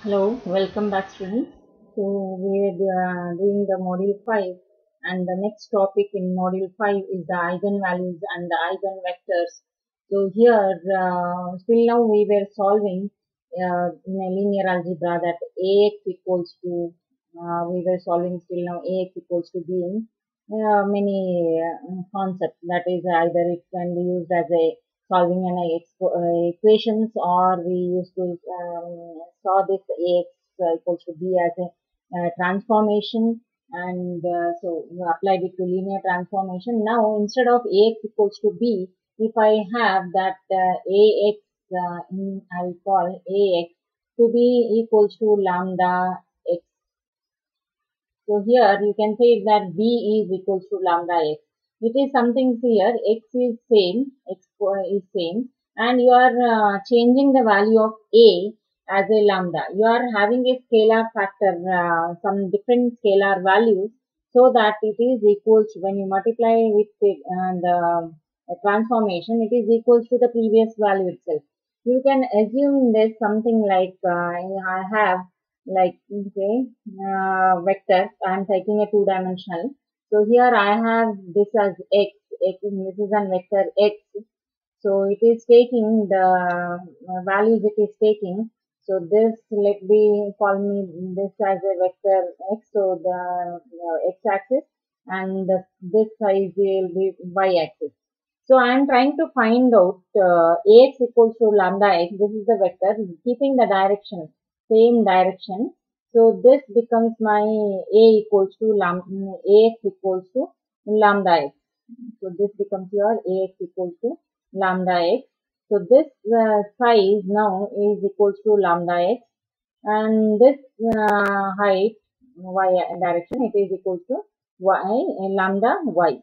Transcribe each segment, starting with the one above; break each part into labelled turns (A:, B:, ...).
A: Hello, welcome back students. So we are doing the module 5 and the next topic in module 5 is the eigenvalues and the eigenvectors. So here still now we were solving in a linear algebra that Ax equals to we were solving still now Ax equals to b in many concepts, that is either it can be used as a solving an equations, or we used to saw this Ax equals to b as a transformation, and so we applied it to linear transformation. Now instead of Ax equals to b, if I have that Ax I will call Ax to be equals to lambda x. So here you can say that b is equals to lambda x. It is something here, x is same, is same, and you are changing the value of a as a lambda. You are having a scalar factor, some different scalar values, so that it is equals to, when you multiply with it, the transformation, it is equals to the previous value itself. You can assume this something like I have like okay vector. I am taking a two-dimensional. So here I have this as x, this is a vector x. So it is taking the values it is taking. So this, let me call me this as a vector x. So the x-axis, and this size will be y-axis. So I am trying to find out Ax equals to lambda x. This is the vector, keeping the direction, same direction. So this becomes my A equals to Ax equals to lambda x. So this becomes your Ax equals to lambda x. So this size now is equals to lambda x, and this height y direction, it is equals to y lambda y.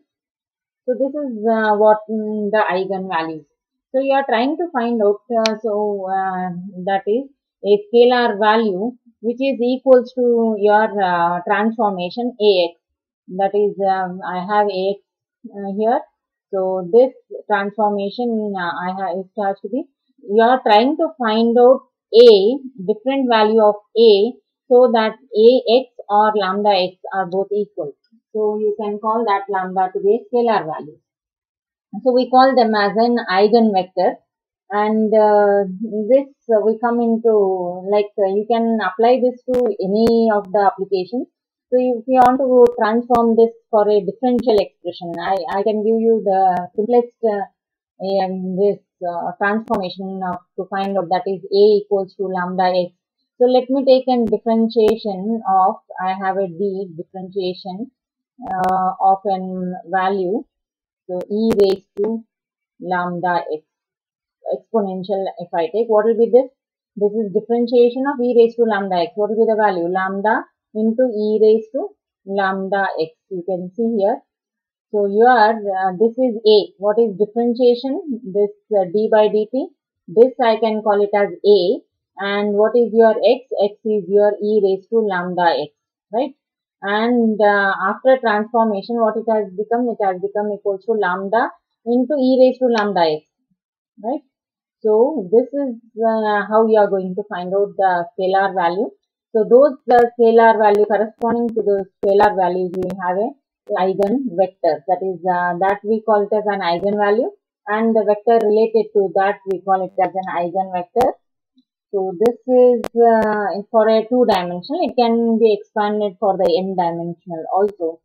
A: So this is what the eigenvalues. So you are trying to find out, that is a scalar value which is equals to your transformation Ax. That is, I have Ax here. So this transformation it has to be, you are trying to find out a different value of a, so that Ax or lambda x are both equal. So you can call that lambda to be a scalar value. So we call them as an eigenvector, and this we come into like you can apply this to any of the applications. So if you want to transform this for a differential expression, I can give you the simplest this transformation to find out, that is a equals to lambda x. So let me take a differentiation of, I have a d differentiation of an value. So e raised to lambda x exponential, if I take, what will be this? This is differentiation of e raised to lambda x. What will be the value? Lambda into e raised to lambda x. You can see here. So your this is a. What is differentiation? This d by dt. This I can call it as a. And what is your x? X is your e raised to lambda x, right? And after transformation, what it has become? It has become equals to lambda into e raised to lambda x, right? So this is how you are going to find out the scalar value. So those scalar value corresponding to the scalar values, you will have a eigenvector. That is that we call it as an eigenvalue, and the vector related to that we call it as an eigenvector. So this is for a two-dimensional. It can be expanded for the n-dimensional also.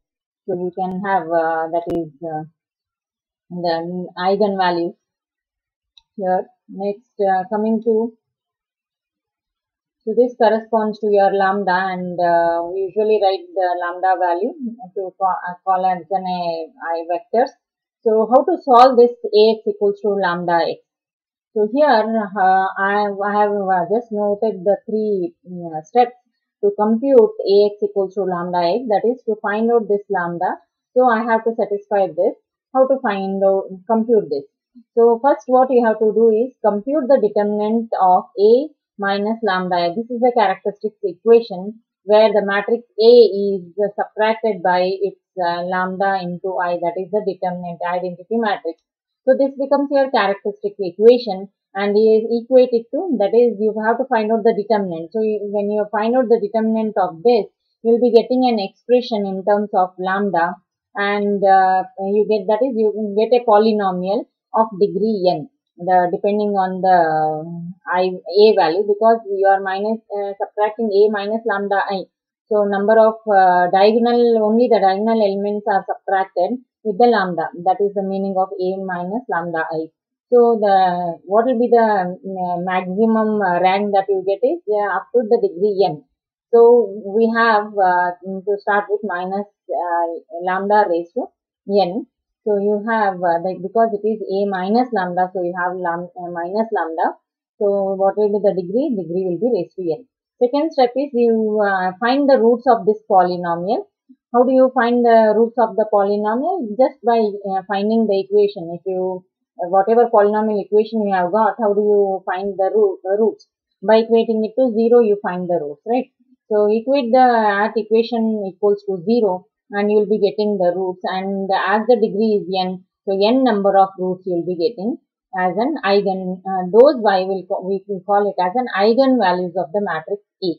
A: So you can have that is the eigenvalues here. Next, coming to, so this corresponds to your lambda, and we usually write the lambda value to call as an I vectors. So how to solve this Ax equals to lambda x? So here I have just noted the three steps to compute Ax equals to lambda x, that is to find out this lambda. So I have to satisfy this. How to find out, compute this? So first what you have to do is compute the determinant of A minus lambda. This is a characteristic equation where the matrix A is subtracted by its lambda into I, that is the determinant identity matrix. So this becomes your characteristic equation, and you equate it to, that is, you have to find out the determinant. So when you find out the determinant of this, you will be getting an expression in terms of lambda, and you get, that is, you get a polynomial of degree n, depending on the a value, because you are subtracting a minus lambda I. So number of only the diagonal elements are subtracted with the lambda. That is the meaning of a minus lambda I. So what will be the maximum rank that you get is up to the degree n. So we have to start with minus lambda raised to n. So you have because it is a minus lambda, so you have minus lambda. So what will be the degree? Degree will be raised to n. Second step is you find the roots of this polynomial. How do you find the roots of the polynomial? Just by finding the equation. If you whatever polynomial equation you have got, how do you find the roots? By equating it to 0, you find the roots, right? So equate at equation equals to 0, and you will be getting the roots, and as the degree is n, so n number of roots you will be getting as an eigen, those we will call it as an eigenvalues of the matrix A.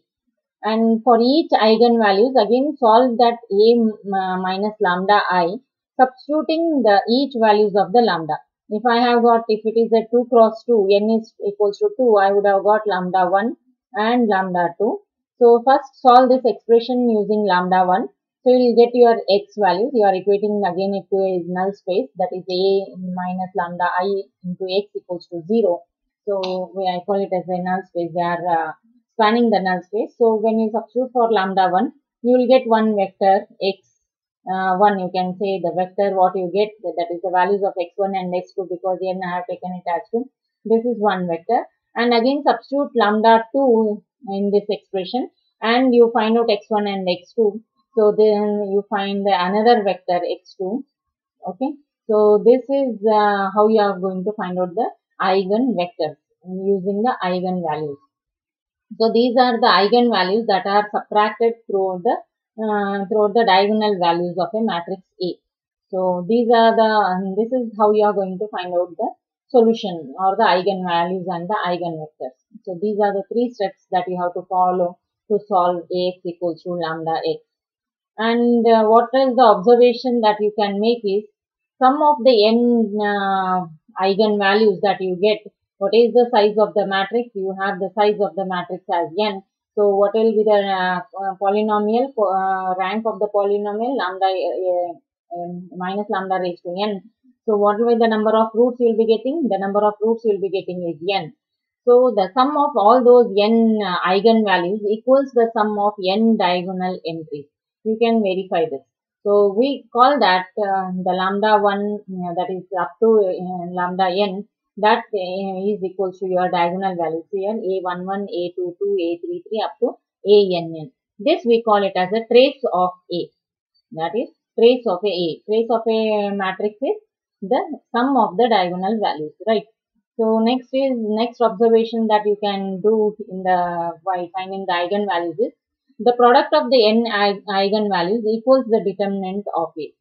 A: And for each eigenvalues, again solve that A minus lambda I, substituting each values of the lambda. If I have got, if it is a 2 cross 2, n is equals to 2, I would have got lambda 1 and lambda 2. So first solve this expression using lambda 1. So you will get your x values. You are equating again it to a null space, that is a minus lambda I into x equals to 0. So I call it as a null space. They are spanning the null space. So when you substitute for lambda 1, you will get one vector x1. You can say the vector what you get, that is the values of x1 and x2, because here I have taken it as 2. This is one vector, and again substitute lambda 2 in this expression, and you find out x1 and x2. So then you find another vector x2. Okay. So this is how you are going to find out the eigen vectors using the eigenvalues. So these are the eigenvalues that are subtracted through the diagonal values of a matrix A. So these are this is how you are going to find out the solution or the eigenvalues and the eigenvectors. So these are the three steps that you have to follow to solve Ax equals to lambda x. And what is the observation that you can make is, sum of the n eigenvalues that you get. What is the size of the matrix? You have the size of the matrix as n. So what will be the polynomial rank of the polynomial? Lambda minus lambda raised to n. So what will be the number of roots you will be getting? The number of roots you will be getting is n. So the sum of all those n eigenvalues equals the sum of n diagonal entries. You can verify this. So we call that the lambda 1, that is up to lambda n, that is equals to your diagonal values here, a11, a22, a33 up to ann. This we call it as a trace of A. That is trace of A. Trace of a matrix is the sum of the diagonal values, right? So next observation that you can do by finding the eigenvalues is, the product of the n eigenvalues equals the determinant of it.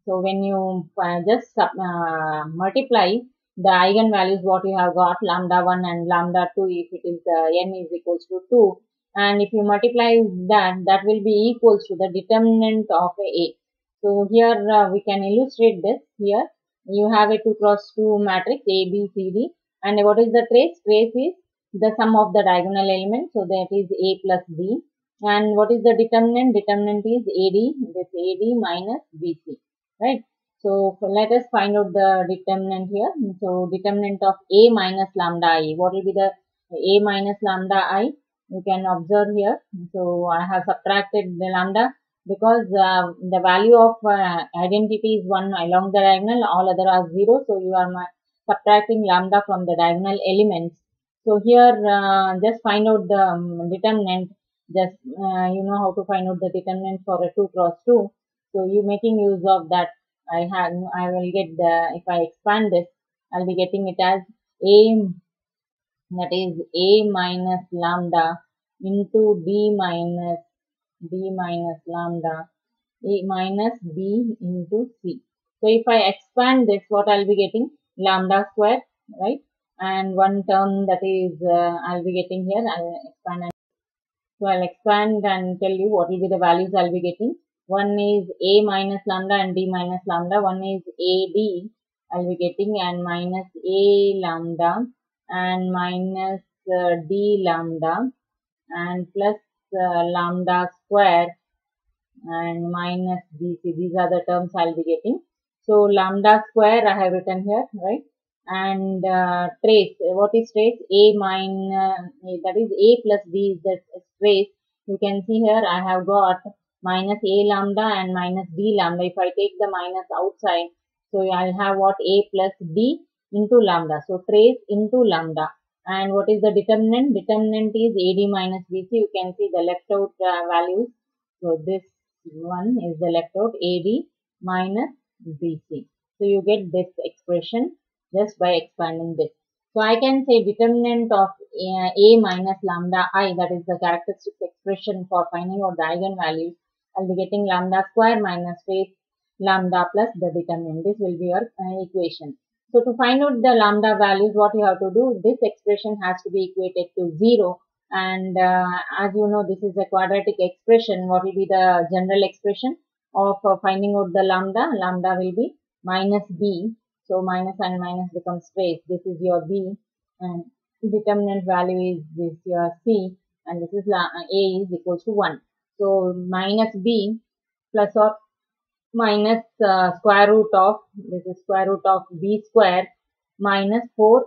A: So when you just multiply the eigenvalues what you have got, lambda 1 and lambda 2, if it is n is equals to 2, and if you multiply that will be equals to the determinant of A. So here we can illustrate this. Here you have a 2 cross 2 matrix A, B, C, D, and what is the trace? Trace is the sum of the diagonal elements, so that is A plus B. And what is the determinant? Determinant is AD, this AD minus BC, right? So let us find out the determinant here. So determinant of A minus lambda I. What will be the A minus lambda I? You can observe here. So I have subtracted the lambda because the value of identity is 1 along the diagonal, all other are 0. So you are subtracting lambda from the diagonal elements. So here just find out the determinant. Just you know how to find out the determinant for a 2 cross 2. So you making use of that, I will get if I expand this, I'll be getting it as A, that is A minus lambda into D minus lambda, A minus B into C. So if I expand this, what I'll be getting? Lambda square, right? and one term that is I'll be getting here. I'll expand, and so I'll expand and tell you what will be the values I'll be getting. One is a minus lambda and d minus lambda. One is ad I'll be getting, and minus a lambda and minus d lambda and plus lambda square and minus bc. These are the terms I'll be getting. So lambda square I have written here, right? And trace, what is trace? A minus, that is a plus b is the trace. You can see here I have got minus a lambda and minus d lambda. If I take the minus outside, so I'll have what? A plus d into lambda. So trace into lambda. And what is the determinant? Determinant is ad minus bc. You can see the left out values. So this one is the left out, ad minus bc. So you get this expression just by expanding this. So I can say determinant of a minus lambda I, that is the characteristic expression for finding out the eigenvalues. I'll be getting lambda square minus trace lambda plus the determinant. This will be your equation. So to find out the lambda values, what you have to do, this expression has to be equated to 0. And as you know, this is a quadratic expression. What will be the general expression of finding out the lambda? Lambda will be minus b. So minus and minus becomes trace. This is your b, and determinant value is this your c, and this is a is equals to 1. So minus b plus or minus square root of, this is square root of b square minus 4a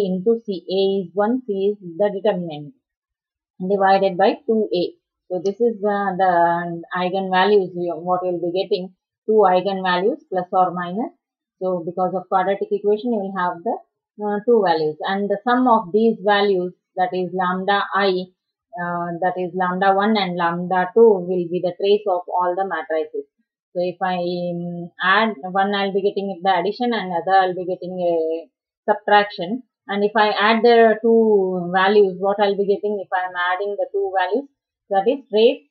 A: into c. A is 1, c is the determinant, divided by 2a. So this is the eigenvalues, what you will be getting, 2 eigenvalues plus or minus. So because of quadratic equation, you will have the 2 values, and the sum of these values, that is lambda I, that is lambda 1 and lambda 2, will be the trace of all the matrices. So if I add one, I'll be getting the addition, and other I'll be getting a subtraction. And if I add the two values, what I'll be getting if I'm adding the two values, that is trace,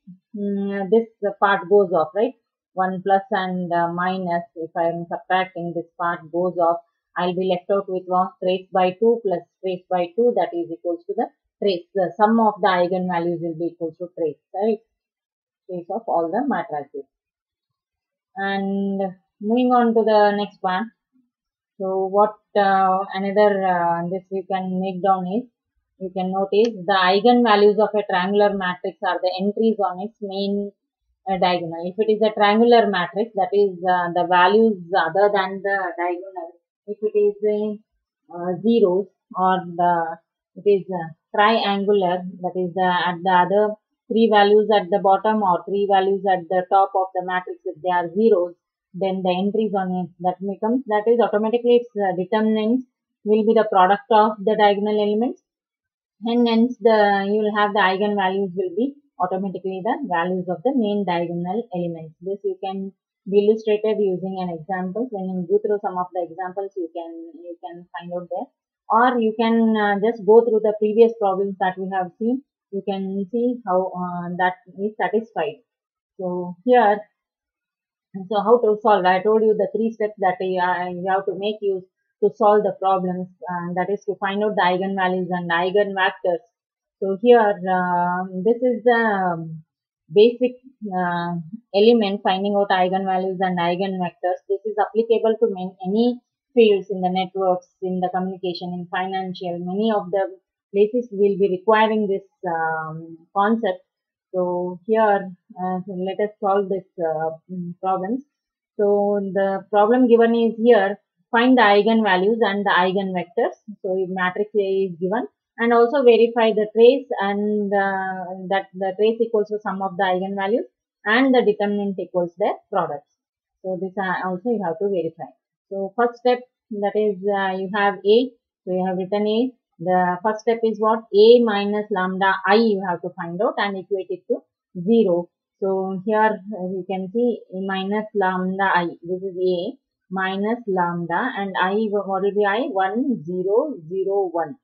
A: this part goes off, right? 1 plus and minus. If I'm subtracting, this part goes off. I'll be left out with what? Trace by 2 plus trace by 2, that is equals to the trace. The sum of the eigenvalues will be equals to trace, right? Trace of all the matrices. And moving on to the next one. So what another this you can make down is, you can notice the eigenvalues of a triangular matrix are the entries on its main diagonal. If it is a triangular matrix, that is the values other than the diagonal. If it is zeros, or it is triangular, that is at the other 3 values at the bottom or 3 values at the top of the matrix, if they are zeros, then the entries on it, that becomes, that is automatically its determinants will be the product of the diagonal elements, and hence you will have the eigenvalues will be automatically the values of the main diagonal elements. This you can be illustrated using an example. When you go through some of the examples, you can find out there, or you can just go through the previous problems that we have seen. You can see how that is satisfied. So here, so how to solve? I told you the 3 steps that you have to make use to solve the problems, that is to find out the eigenvalues and eigenvectors. So here, this is the basic element, finding out eigenvalues and eigenvectors. This is applicable to any fields in the networks, in the communication, in financial. Many of the places will be requiring this concept. So here, so let us solve this problems. So the problem given is here, find the eigenvalues and the eigenvectors. So if matrix A is given, and also verify the trace, and that the trace equals to sum of the eigenvalues and the determinant equals their products. So this also you have to verify. So first step, that is you have A, so you have written A. The first step is what? A minus lambda I you have to find out and equate it to 0. So here you can see A minus lambda I, this is A, minus lambda, and I, what will be I? 1, 0, 0, 1.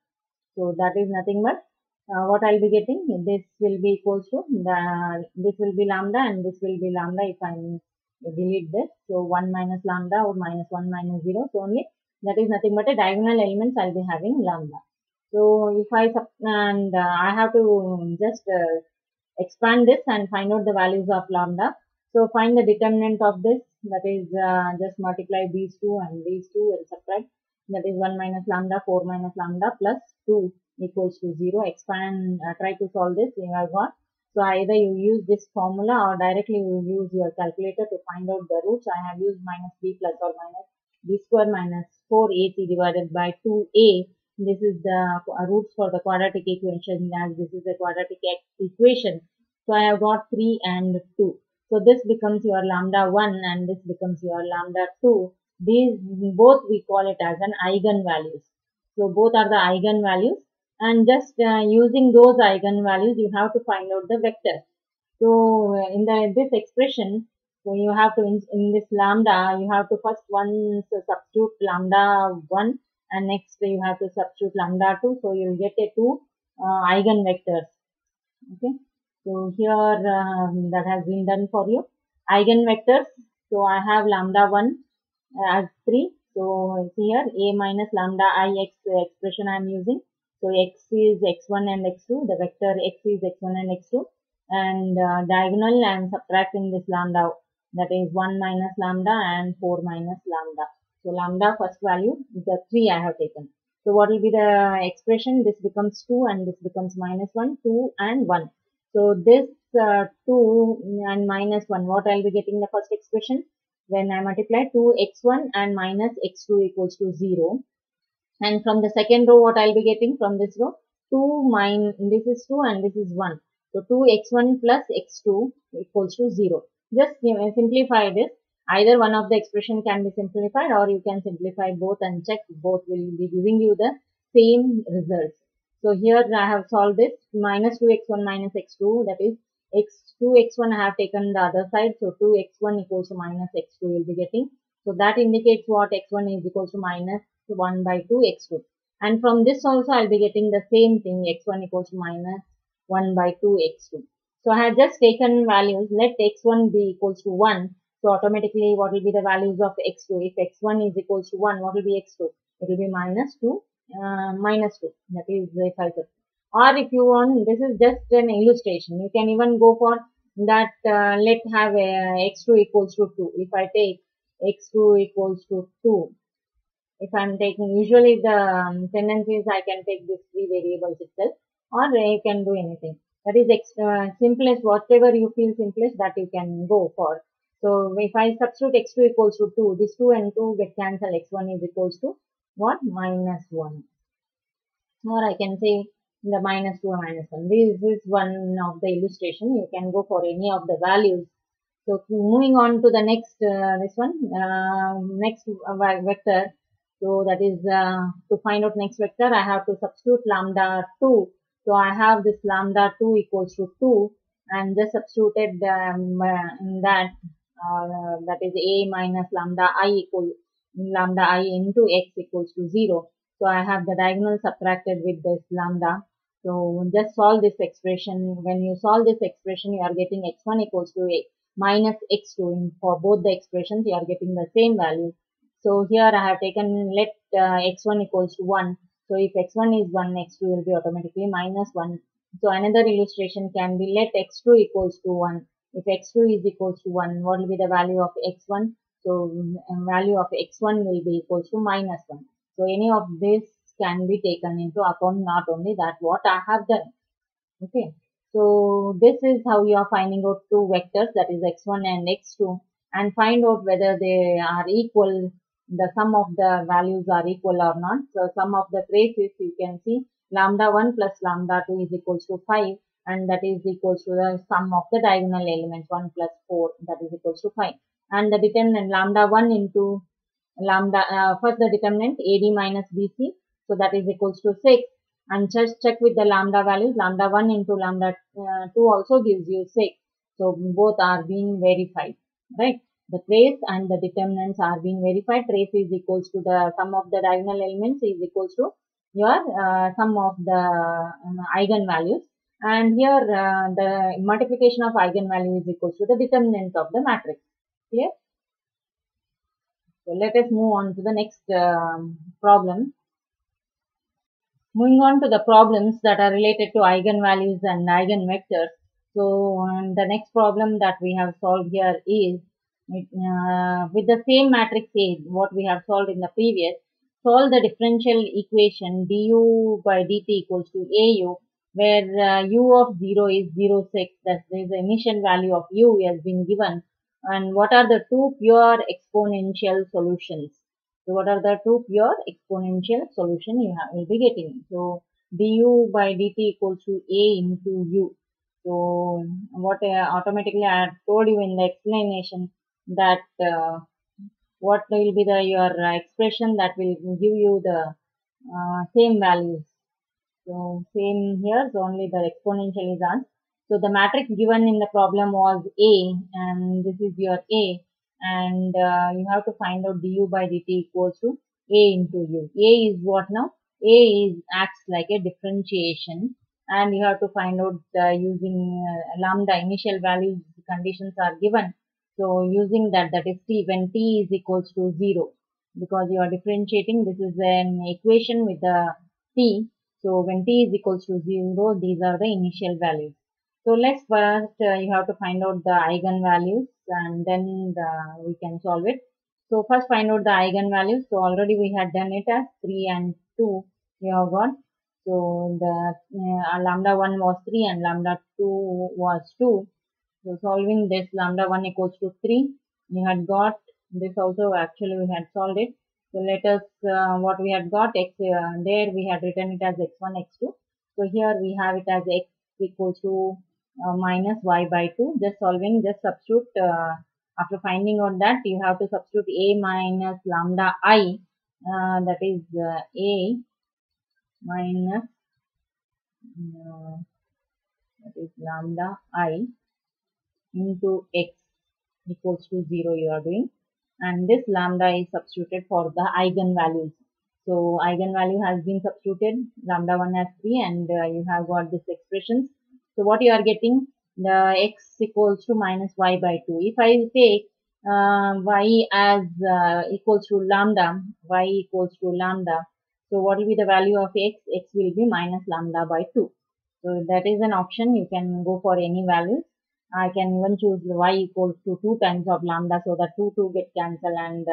A: So that is nothing but what I'll be getting. This will be equals to this will be lambda and this will be lambda if I delete this. So 1 minus lambda or minus 1 minus 0. So only that is nothing but a diagonal elements I'll be having lambda. So if I I have to just expand this and find out the values of lambda. So find the determinant of this, that is just multiply these two and these two and subtract, that is 1 minus lambda, 4 minus lambda plus 2 equals to 0. Expand, try to solve this, you have got. So either you use this formula or directly you use your calculator to find out the roots. I have used minus b plus or minus b square minus 4ac divided by 2a. This is the roots for the quadratic equation, as this is the quadratic equation. So I have got 3 and 2. So this becomes your lambda 1 and this becomes your lambda 2. These both we call it as an eigenvalues. So both are the eigenvalues, and just using those eigenvalues you have to find out the vector. So in this expression, so you have to in this lambda you have to first substitute lambda 1 and next you have to substitute lambda 2, so you will get a 2 eigenvectors. Okay, so here that has been done for you. Eigenvectors, so I have lambda 1 as 3, so here a minus lambda I x expression I am using. So x is x1 and x2, the vector x is x1 and x2, and diagonal I am subtracting this lambda, that is 1 minus lambda and 4 minus lambda. So lambda first value, the 3 I have taken. So what will be the expression? This becomes 2 and this becomes minus 1, 2 and 1. So this 2 and minus 1, what I will be getting the first expression? When I multiply 2x1 and minus x2 equals to 0. And from the second row, what I will be getting from this row? This is 2 and this is 1. So 2x1 plus x2 equals to 0. Just simplify this. Either one of the expression can be simplified or you can simplify both and check. Both will be giving you the same results. So here I have solved this. Minus 2x1 minus x2, that is x1 I have taken the other side. So 2x1 equals to minus x2 will be getting. So that indicates what x1 is equals to minus 1 by 2 x2. And from this also I will be getting the same thing, x1 equals to minus 1 by 2 x2. So I have just taken values. Let x1 be equals to 1. So automatically what will be the values of x2? If x1 is equals to 1, what will be x2? It will be minus 2, minus 2. That is if I said. Or if you want, this is just an illustration. You can even go for that, let have x2 equals to 2. If I take x2 equals to 2, if I'm taking, usually the tendency is I can take these three variables itself, or you can do anything. That is simplest, whatever you feel simplest, that you can go for. So if I substitute x2 equals to 2, this 2 and 2 get cancelled, x1 is equals to what? Minus 1. Or I can say the minus 2 or minus 1. This is one of the illustration. You can go for any of the values. So moving on to the next, this one, next vector. So that is to find out next vector, I have to substitute lambda 2. So I have this lambda 2 equals to 2 and just substituted in that, that is a minus lambda I into x equals to 0. So I have the diagonal subtracted with this lambda. So just solve this expression. When you solve this expression, you are getting x1 equals to a minus x2. For both the expressions, you are getting the same value. So here I have taken let x1 equals to 1. So if x1 is 1, x2 will be automatically minus 1. So another illustration can be let x2 equals to 1. If x2 is equals to 1, what will be the value of x1? So value of x1 will be equals to minus 1. So any of this can be taken into account, not only that what I have done. Okay. So this is how you are finding out two vectors, that is x1 and x2, and find out whether they are equal, the sum of the values are equal or not. So sum of the traces, you can see lambda 1 plus lambda 2 is equals to 5, and that is equals to the sum of the diagonal elements 1 plus 4, that is equals to 5. And the determinant lambda 1 into lambda, first the determinant AD minus BC, so that is equals to 6. And just check with the lambda values. Lambda 1 into lambda 2 also gives you 6. So both are being verified, right? The trace and the determinants are being verified. Trace is equals to the sum of the diagonal elements is equals to your sum of the eigenvalues. And here the multiplication of eigenvalue is equals to the determinant of the matrix. Clear? So let us move on to the next problem. Moving on to the problems that are related to eigenvalues and eigenvectors. So the next problem that we have solved here is with the same matrix A, what we have solved in the previous, solve the differential equation du by dt equals to au, where u of 0 is 0, 6, that is the initial value of u has been given, and what are the two pure exponential solutions. So what are the two pure exponential solution you will be getting? So du by dt equals to a into u. So what automatically I had told you in the explanation that what will be the your expression that will give you the same values. So same here, so only the exponential is asked. So the matrix given in the problem was A, and this is your A, and you have to find out du by dt equals to A into u. A is what now? A is acts like a differentiation, and you have to find out using lambda initial values conditions are given. So using that, that is t, when t is equals to 0, because you are differentiating, this is an equation with the t. So when t is equals to 0, these are the initial values. So let's first, you have to find out the eigenvalues, and then we can solve it. So first find out the eigenvalues. So already we had done it as 3 and 2 we have got. So the lambda 1 was 3 and lambda 2 was 2. So solving this, lambda 1 equals to 3. We had got this also, actually we had solved it. So let us, what we had got, x, there we had written it as x1, x2. So here we have it as x equals to minus y by 2. Just solving, just substitute, after finding out that, you have to substitute a minus lambda I, that is a minus, that is lambda I into x equals to 0 you are doing, and this lambda is substituted for the eigenvalues. So eigenvalue has been substituted, lambda 1 has 3, and you have got this expressions. So what you are getting, the x equals to minus y by 2. If I take y as equals to lambda, y equals to lambda, so what will be the value of x? X will be minus lambda by 2. So that is an option, you can go for any values. I can even choose y equals to 2 times of lambda, so that 2 get cancelled, and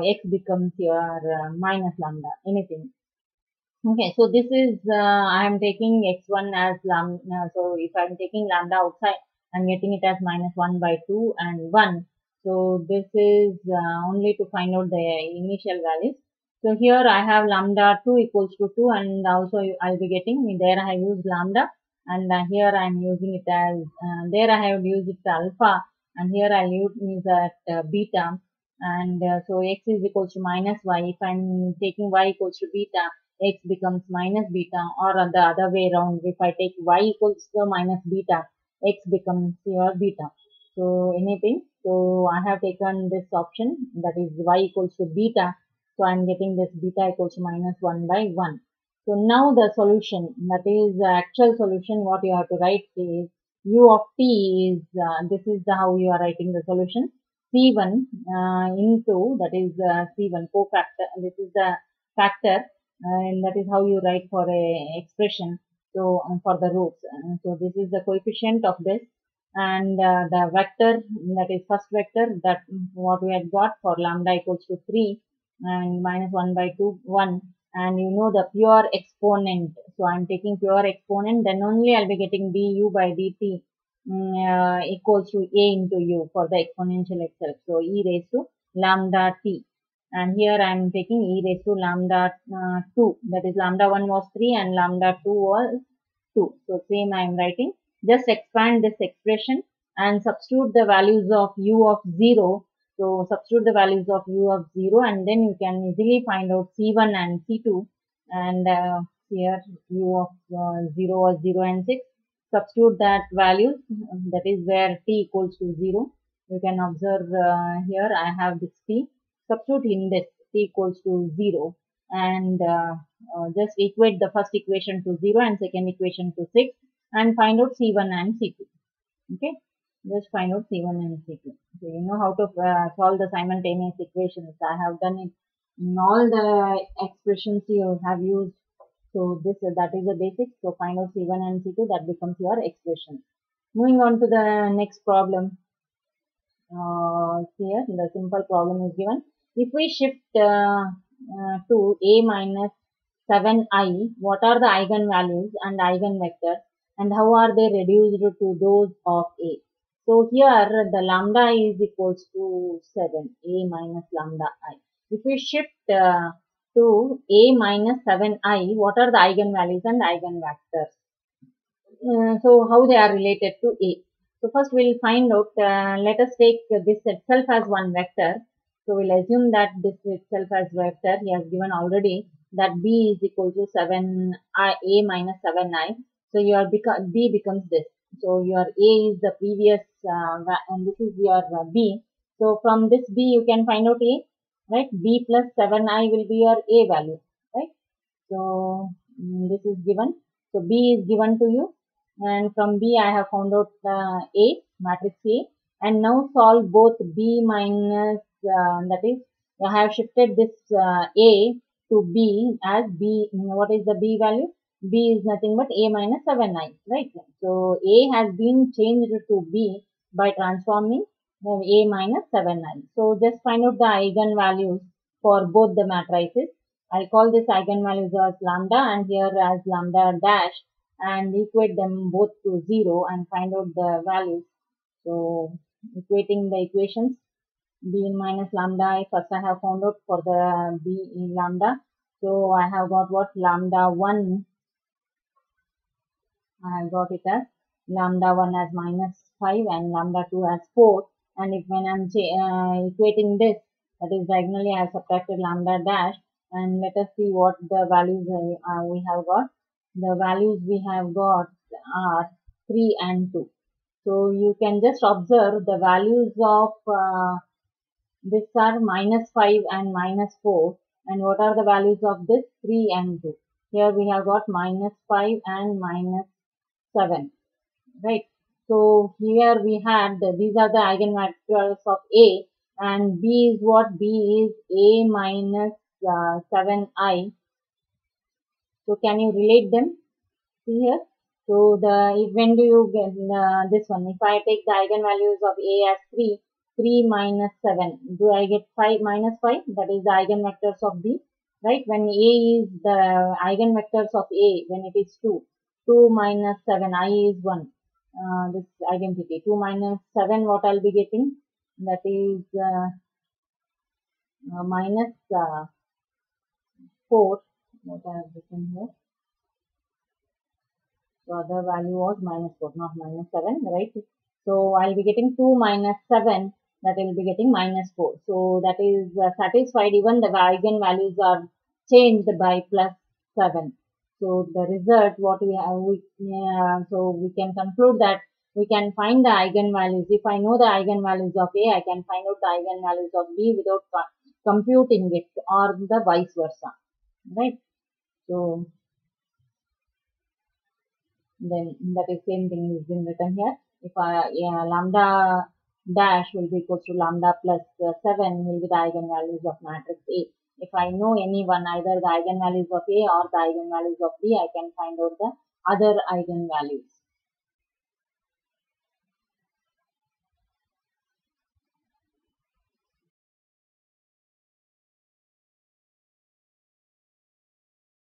A: x becomes your minus lambda, anything. Okay, so this is, I am taking x1 as lambda, so if I am taking lambda outside, I am getting it as minus 1 by 2 and 1. So this is only to find out the initial values. So here I have lambda 2 equals to 2, and also I will be getting, there I have used lambda, and here I am using it as, there I have used it alpha, and here I use that beta, and so x is equals to minus y. If I am taking y equals to beta, x becomes minus beta, or the other way around, if I take y equals to minus beta, x becomes your beta. So anything, so I have taken this option, that is y equals to beta, so I am getting this beta equals to minus 1 by 1. So now the solution, that is the actual solution, what you have to write is u of t is, this is how you are writing the solution, c1 into, that is c1 cofactor, this is the factor, and that is how you write for a expression. So for the roots, so this is the coefficient of this, and the vector, that is first vector, that what we had got for lambda equals to 3 and minus 1 by 2 1, and you know the pure exponent, so I'm taking pure exponent, then only I'll be getting du by dt equals to a into u for the exponential itself, so e raised to lambda t. And here I am taking e raised to lambda 2, that is lambda 1 was 3 and lambda 2 was 2. So same I am writing, just expand this expression and substitute the values of u of 0. So substitute the values of u of 0, and then you can easily find out c1 and c2, and here u of 0 was 0 and 6. Substitute that values, that is where t equals to 0. You can observe here I have this t. Substitute in this t equals to 0, and just equate the first equation to 0 and second equation to 6, and find out c1 and c2. Okay. Just find out C1 and C2. So you know how to solve the simultaneous equations. I have done it in all the expressions you have used. So this that is the basics. So find out C1 and C2, that becomes your expression. Moving on to the next problem. Here the simple problem is given. If we shift to A minus 7i, what are the eigenvalues and eigenvectors, and how are they reduced to those of A? So here the lambda is equals to 7, A minus lambda I. If we shift to A minus 7i, what are the eigenvalues and eigenvectors? So how they are related to A? So first we'll find out, let us take this itself as one vector. So we'll assume that this itself as vector, he has given already that B is equal to 7i, A minus 7i. So your B becomes this. So your A is the previous and this is your B. So from this B you can find out A, right? B plus 7i will be your A value, right? So this is given. So B is given to you, and from B I have found out A, matrix A, and now solve both B minus, that is, I have shifted this A to B as B. What is the B value? B is nothing but A minus 7i, right? So A has been changed to B by transforming A minus 7i. So just find out the eigenvalues for both the matrices. I'll call this eigenvalues as lambda and here as lambda dash, and equate them both to 0 and find out the values. So equating the equations, B minus lambda, first I have found out for the B in lambda. So I have got what? Lambda 1, I got it as lambda 1 as minus 5 and lambda 2 as 4. And if when I'm equating this, that is diagonally I have subtracted lambda dash, and let us see what the values we have got. The values we have got are 3 and 2. So you can just observe the values of this are minus 5 and minus 4, and what are the values of this? 3 and 2. Here we have got minus 5 and minus 7, right? So here we had these are the eigenvectors of A, and B is what? B is A minus 7i. So can you relate them? See here. So when do you get this one? If I take the eigenvalues of A as 3, 3 minus 7, do I get 5 minus 5? That is the eigenvectors of B, right? When A is the eigenvectors of A, when it is 2, 2 minus 7, I is 1. This identity, 2 minus 7, what I'll be getting? That is minus 4, what I have written here. So other value was minus 4, not minus 7, right? So I'll be getting 2 minus 7, that will be getting minus 4. So that is satisfied even the eigenvalues are changed by plus 7. So the result what we have, so we can conclude that we can find the eigenvalues. If I know the eigenvalues of A, I can find out the eigenvalues of B without computing it, or the vice versa, right? So then that is same thing is been written here. If lambda dash will be equals to lambda plus 7 will be the eigenvalues of matrix A. If I know any one, either the eigenvalues of A or the eigenvalues of B, I can find out the other eigenvalues.